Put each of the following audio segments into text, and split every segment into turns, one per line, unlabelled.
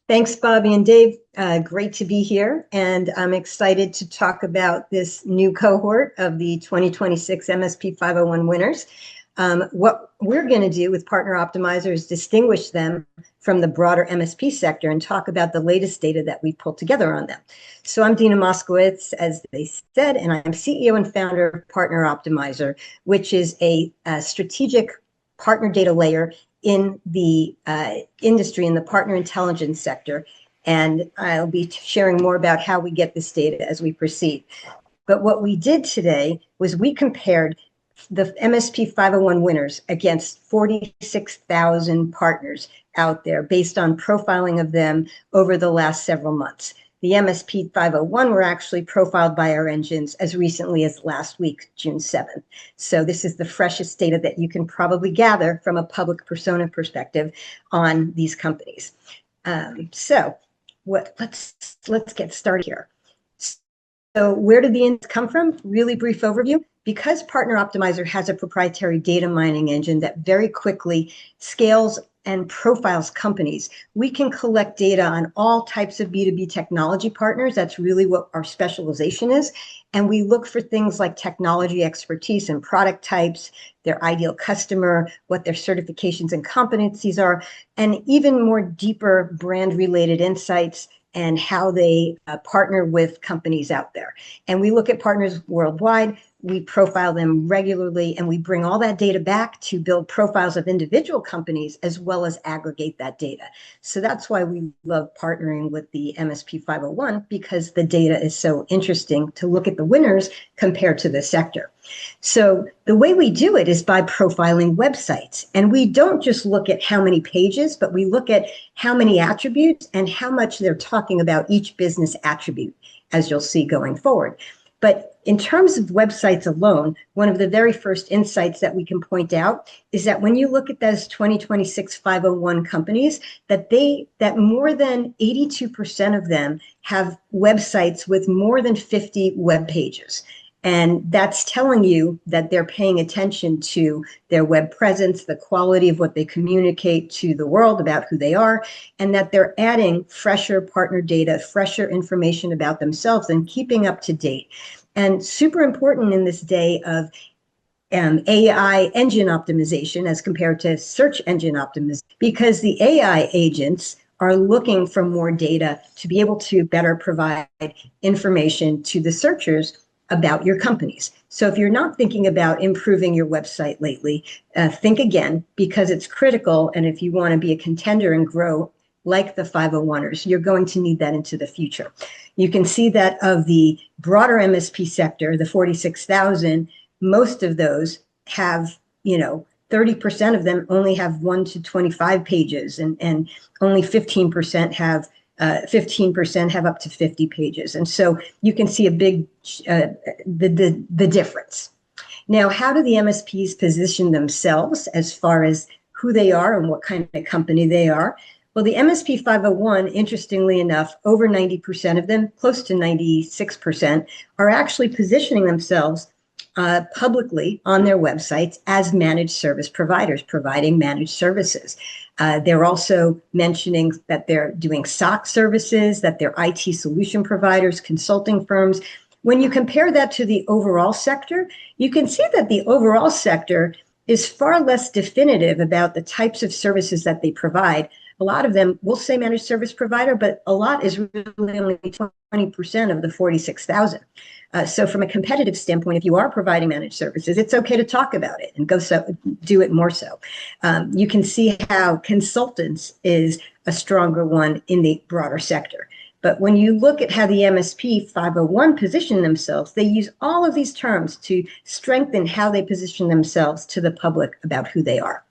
Thanks, Bobby and Dave. Great to be here. And I'm excited to talk about this new cohort of the 2026 MSP 501 winners. What we're going to do with Partner Optimizer is distinguish them from the broader MSP sector and talk about the latest data that we pulled together on them. So I'm Dina Moskowitz, as they said, and I'm CEO and founder of Partner Optimizer, which is a strategic partner data layer in the industry, in the partner intelligence sector. And I'll be sharing more about how we get this data as we proceed. But what we did today was we compared the MSP 501 winners against 46,000 partners out there based on profiling of them over the last several months. The MSP 501 were actually profiled by our engines as recently as last week, June 7th. So this is the freshest data that you can probably gather from a public persona perspective on these companies. Let's get started here. So where did the insights come from? Really brief overview. Because Partner Optimizer has a proprietary data mining engine that very quickly scales and profiles companies, we can collect data on all types of B2B technology partners. That's really what our specialization is. And we look for things like technology expertise and product types, their ideal customer, what their certifications and competencies are, and even more deeper brand-related insights and how they partner with companies out there. And we look at partners worldwide. We profile them regularly, and we bring all that data back to build profiles of individual companies as well as aggregate that data. So that's why we love partnering with the MSP 501, because the data is so interesting to look at the winners compared to the sector. So the way we do it is by profiling websites. And we don't just look at how many pages, but we look at how many attributes and how much they're talking about each business attribute, as you'll see going forward. But in terms of websites alone, one of the very first insights that we can point out is that when you look at those 2026 501 companies, that more than 82% of them have websites with more than 50 web pages. And that's telling you that they're paying attention to their web presence, the quality of what they communicate to the world about who they are, and that they're adding fresher partner data, fresher information about themselves and keeping up to date. And super important in this day of AI engine optimization as compared to search engine optimization, because the AI agents are looking for more data to be able to better provide information to the searchers about your companies. So if you're not thinking about improving your website lately, think again, because it's critical. And if you want to be a contender and grow like the 501ers, you're going to need that into the future. You can see that of the broader MSP sector, the 46,000, most of those have, 30% of them only have 1 to 25 pages, and only 15% have up to 50 pages. And so you can see a big, the difference. Now, how do the MSPs position themselves as far as who they are and what kind of company they are? Well, the MSP 501, interestingly enough, over 90% of them, close to 96%, are actually positioning themselves publicly on their websites as managed service providers, providing managed services. They're also mentioning that they're doing SOC services, that they're IT solution providers, consulting firms. When you compare that to the overall sector, you can see that the overall sector is far less definitive about the types of services that they provide. A lot of them will say managed service provider, but a lot is really only 20% of the 46,000. So from a competitive standpoint, if you are providing managed services, it's okay to talk about it and do it more so. You can see how consultants is a stronger one in the broader sector. But when you look at how the MSP 501 position themselves, they use all of these terms to strengthen how they position themselves to the public about who they are.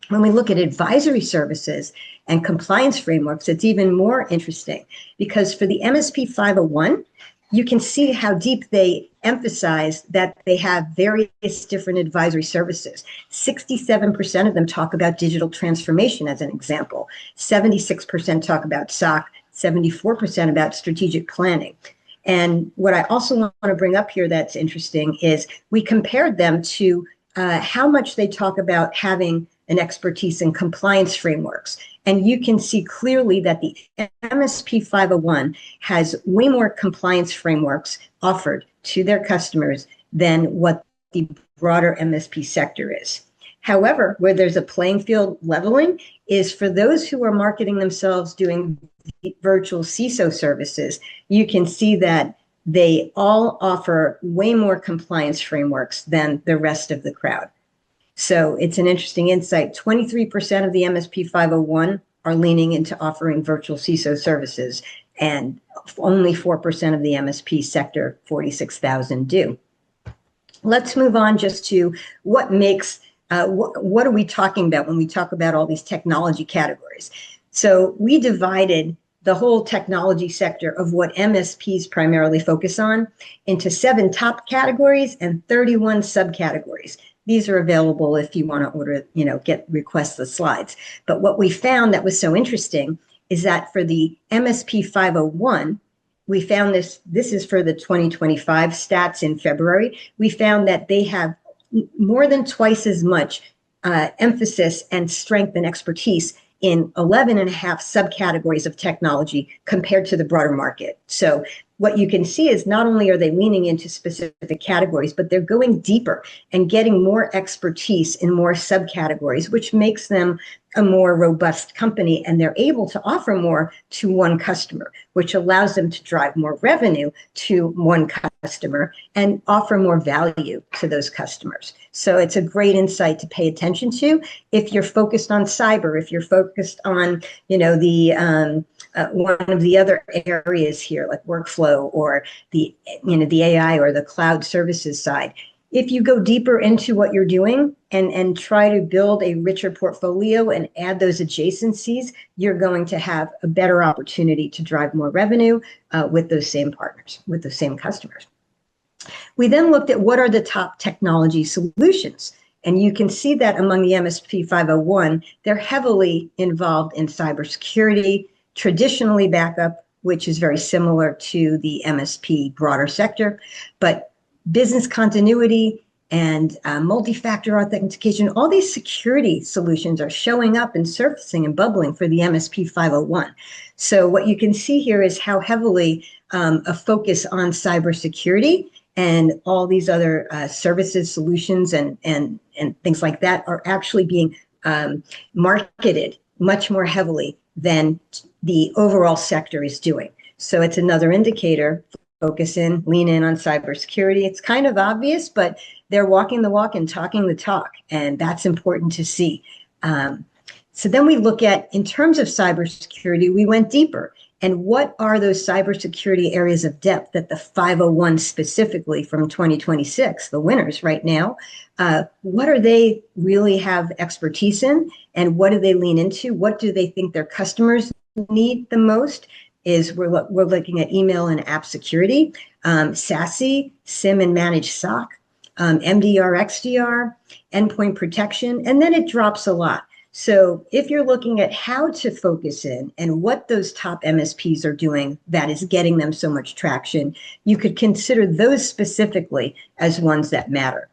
When we look at advisory services and compliance frameworks, it's even more interesting, because for the MSP 501, you can see how deep they emphasize that they have various different advisory services. 67% of them talk about digital transformation as an example. 76% talk about SOC, 74% about strategic planning. And what I also want to bring up here that's interesting is we compared them to how much they talk about having an expertise in compliance frameworks. And you can see clearly that the MSP 501 has way more compliance frameworks offered to their customers than what the broader MSP sector is. However, where there's a playing field leveling is for those who are marketing themselves doing virtual CISO services. You can see that they all offer way more compliance frameworks than the rest of the crowd. So it's an interesting insight. 23% of the MSP 501 are leaning into offering virtual CISO services, and only 4% of the MSP sector, 46,000, do. Let's move on just to what makes, what are we talking about when we talk about all these technology categories? So we divided the whole technology sector of what MSPs primarily focus on into 7 top categories and 31 subcategories. These are available if you want to order, request the slides. But what we found that was so interesting is that for the MSP 501, we found this is for the 2025 stats in February. We found that they have more than twice as much emphasis and strength and expertise in 11 and a half subcategories of technology compared to the broader market. So what you can see is not only are they leaning into specific categories, but they're going deeper and getting more expertise in more subcategories, which makes them a more robust company, and they're able to offer more to one customer, which allows them to drive more revenue to one customer and offer more value to those customers. So it's a great insight to pay attention to if you're focused on cyber, if you're focused on, one of the other areas here, like workflow or the AI or the cloud services side. If you go deeper into what you're doing and try to build a richer portfolio and add those adjacencies, you're going to have a better opportunity to drive more revenue with those same partners, with the same customers. We then looked at what are the top technology solutions. And you can see that among the MSP 501, they're heavily involved in cybersecurity, traditionally backup, which is very similar to the MSP broader sector, but business continuity and multi-factor authentication, all these security solutions are showing up and surfacing and bubbling for the MSP 501. So what you can see here is how heavily a focus on cybersecurity and all these other services, solutions, and things like that are actually being marketed much more heavily than the overall sector is doing. So it's another indicator. Focus in, lean in on cybersecurity. It's kind of obvious, but they're walking the walk and talking the talk, and that's important to see. So then we look at, in terms of cybersecurity, we went deeper. And what are those cybersecurity areas of depth that the 501 specifically from 2026, the winners right now, what are they really have expertise in, and what do they lean into? What do they think their customers need the most? Is we're looking at email and app security, SASE, SIM and managed SOC, MDR, XDR, endpoint protection, and then it drops a lot. So if you're looking at how to focus in and what those top MSPs are doing that is getting them so much traction, you could consider those specifically as ones that matter.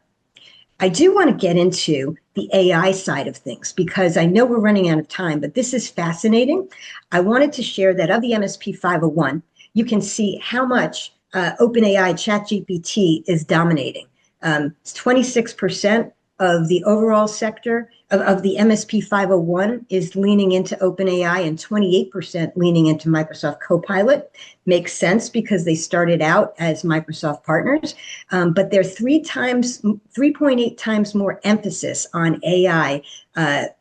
I do want to get into the AI side of things because I know we're running out of time, but this is fascinating. I wanted to share that of the MSP 501, you can see how much OpenAI ChatGPT is dominating. It's 26% of the overall sector of the MSP 501 is leaning into OpenAI and 28% leaning into Microsoft Copilot. Makes sense because they started out as Microsoft partners, but they're 3.8 times more emphasis on AI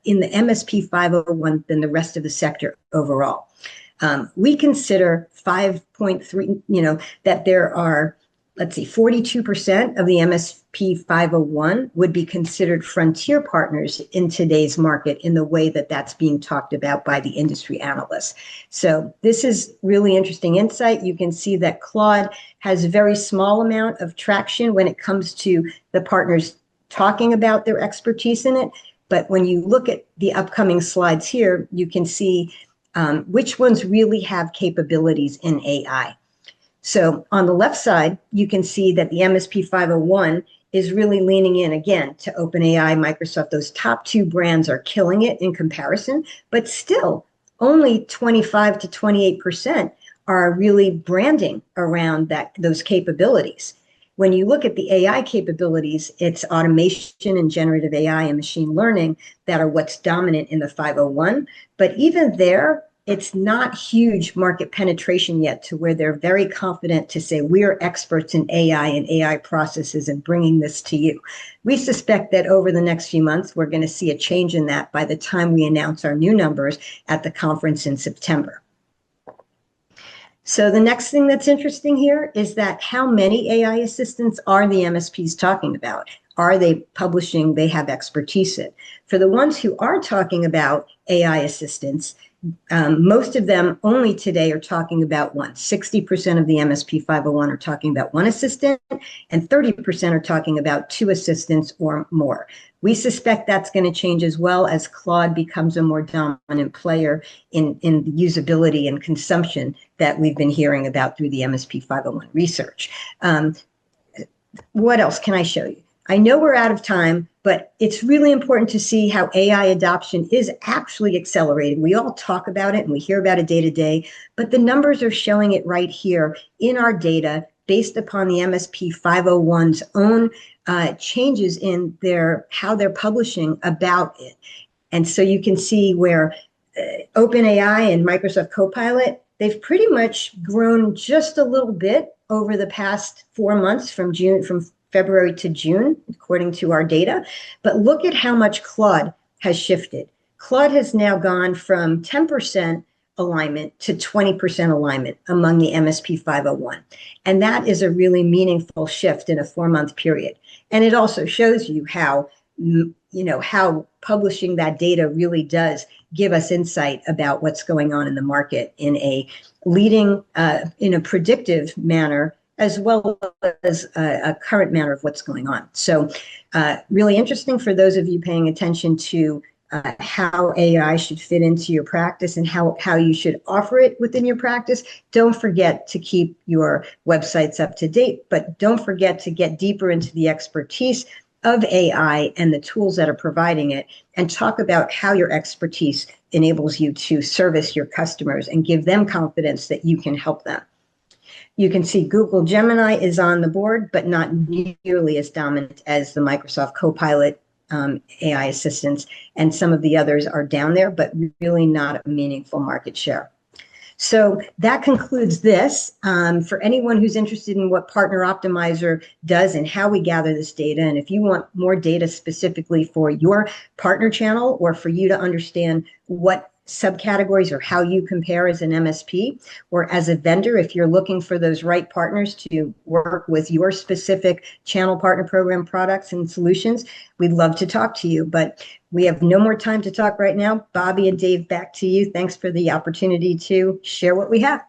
in the MSP 501 than the rest of the sector overall. We consider 5.3, that there are, 42% of the MSP 501 would be considered frontier partners in today's market in the way that that's being talked about by the industry analysts. So this is really interesting insight. You can see that Claude has a very small amount of traction when it comes to the partners talking about their expertise in it. But when you look at the upcoming slides here, you can see which ones really have capabilities in AI. So on the left side, you can see that the MSP 501 is really leaning in again to OpenAI, Microsoft. Those top two brands are killing it in comparison, but still only 25 to 28% are really branding around those capabilities. When you look at the AI capabilities, it's automation and generative AI and machine learning that are what's dominant in the 501. But even there, it's not huge market penetration yet to where they're very confident to say we're experts in AI and AI processes and bringing this to you. We suspect that over the next few months, we're going to see a change in that by the time we announce our new numbers at the conference in September. So the next thing that's interesting here is that how many AI assistants are the MSPs talking about? Are they publishing? They have expertise in. For the ones who are talking about AI assistants, most of them only today are talking about one. 60% of the MSP 501 are talking about one assistant, and 30% are talking about two assistants or more. We suspect that's going to change as well as Claude becomes a more dominant player in the usability and consumption that we've been hearing about through the MSP 501 research. What else can I show you? I know we're out of time, but it's really important to see how AI adoption is actually accelerating. We all talk about it and we hear about it day to day, but the numbers are showing it right here in our data based upon the MSP 501's own changes in how they're publishing about it. And so you can see where OpenAI and Microsoft Copilot, they've pretty much grown just a little bit over the past 4 months from February to June, according to our data. But look at how much Claude has shifted. Claude has now gone from 10% alignment to 20% alignment among the MSP 501. And that is a really meaningful shift in a 4-month period. And it also shows you how, how publishing that data really does give us insight about what's going on in the market in a leading, in a predictive manner, as well as a current manner of what's going on. So really interesting for those of you paying attention to how AI should fit into your practice and how you should offer it within your practice. Don't forget to keep your websites up to date, but don't forget to get deeper into the expertise of AI and the tools that are providing it, and talk about how your expertise enables you to service your customers and give them confidence that you can help them. You can see Google Gemini is on the board, but not nearly as dominant as the Microsoft Copilot AI assistants, and some of the others are down there, but really not a meaningful market share. So that concludes this. For anyone who's interested in what Partner Optimizer does and how we gather this data, and if you want more data specifically for your partner channel or for you to understand what subcategories or how you compare as an MSP or as a vendor, if you're looking for those right partners to work with your specific channel partner program products and solutions, we'd love to talk to you. But we have no more time to talk right now. Bobby and Dave, back to you. Thanks for the opportunity to share what we have.